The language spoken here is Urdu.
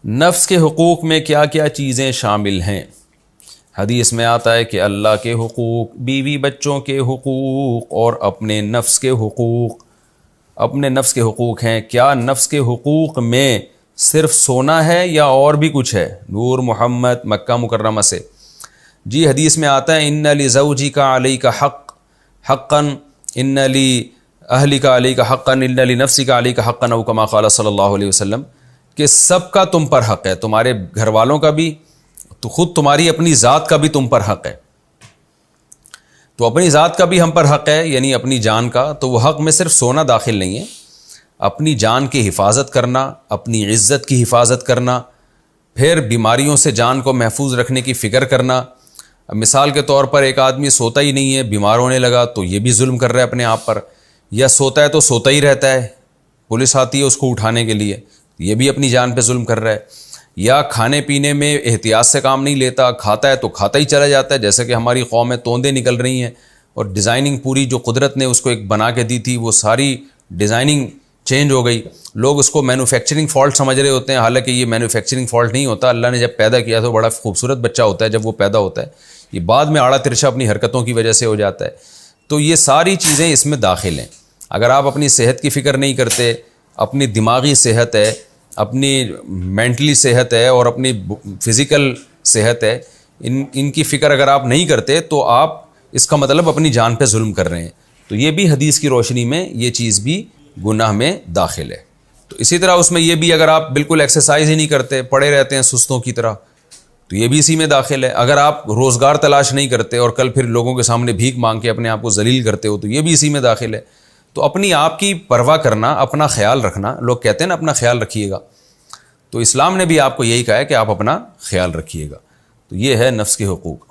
نفس کے حقوق میں کیا کیا چیزیں شامل ہیں؟ حدیث میں آتا ہے کہ اللہ کے حقوق، بیوی بچوں کے حقوق اور اپنے نفس کے حقوق. اپنے نفس کے حقوق ہیں. کیا نفس کے حقوق میں صرف سونا ہے یا اور بھی کچھ ہے؟ نور محمد مکہ مکرمہ سے. جی حدیث میں آتا ہے ان لزوجک علیک حقا ان لاہلک علیک حقا ان لنفسک علیک حقا او کما قال صلی اللہ علیہ وسلم، کہ سب کا تم پر حق ہے، تمہارے گھر والوں کا بھی، تو خود تمہاری اپنی ذات کا بھی تم پر حق ہے. تو اپنی ذات کا بھی ہم پر حق ہے، یعنی اپنی جان کا. تو وہ حق میں صرف سونا داخل نہیں ہے، اپنی جان کی حفاظت کرنا، اپنی عزت کی حفاظت کرنا، پھر بیماریوں سے جان کو محفوظ رکھنے کی فکر کرنا. مثال کے طور پر ایک آدمی سوتا ہی نہیں ہے، بیمار ہونے لگا تو یہ بھی ظلم کر رہا ہے اپنے آپ پر، یا سوتا ہے تو سوتا ہی رہتا ہے، پولیس آتی ہے اس کو اٹھانے کے لیے، یہ بھی اپنی جان پہ ظلم کر رہا ہے. یا کھانے پینے میں احتیاط سے کام نہیں لیتا، کھاتا ہے تو کھاتا ہی چلا جاتا ہے، جیسے کہ ہماری قوم میں توندیں نکل رہی ہیں اور ڈیزائننگ پوری جو قدرت نے اس کو ایک بنا کے دی تھی وہ ساری ڈیزائننگ چینج ہو گئی. لوگ اس کو مینوفیکچرنگ فالٹ سمجھ رہے ہوتے ہیں، حالانکہ یہ مینوفیکچرنگ فالٹ نہیں ہوتا. اللہ نے جب پیدا کیا تو بڑا خوبصورت بچہ ہوتا ہے، جب وہ پیدا ہوتا ہے یہ بعد میں آڑا ترچھا اپنی حرکتوں کی وجہ سے ہو جاتا ہے. تو یہ ساری چیزیں اس میں داخل ہیں. اگر آپ اپنی صحت کی فکر نہیں کرتے، اپنی دماغی صحت ہے، اپنی مینٹلی صحت ہے اور اپنی فزیکل صحت ہے، ان کی فکر اگر آپ نہیں کرتے تو آپ اس کا مطلب اپنی جان پہ ظلم کر رہے ہیں. تو یہ بھی حدیث کی روشنی میں یہ چیز بھی گناہ میں داخل ہے. تو اسی طرح اس میں یہ بھی، اگر آپ بالکل ایکسرسائز ہی نہیں کرتے، پڑے رہتے ہیں سستوں کی طرح، تو یہ بھی اسی میں داخل ہے. اگر آپ روزگار تلاش نہیں کرتے اور کل پھر لوگوں کے سامنے بھیک مانگ کے اپنے آپ کو ذلیل کرتے ہو، تو یہ بھی اسی میں داخل ہے. تو اپنی آپ کی پرواہ کرنا، اپنا خیال رکھنا، لوگ کہتے ہیں نا اپنا خیال رکھیے گا، تو اسلام نے بھی آپ کو یہی کہا ہے کہ آپ اپنا خیال رکھیے گا. تو یہ ہے نفس کے حقوق.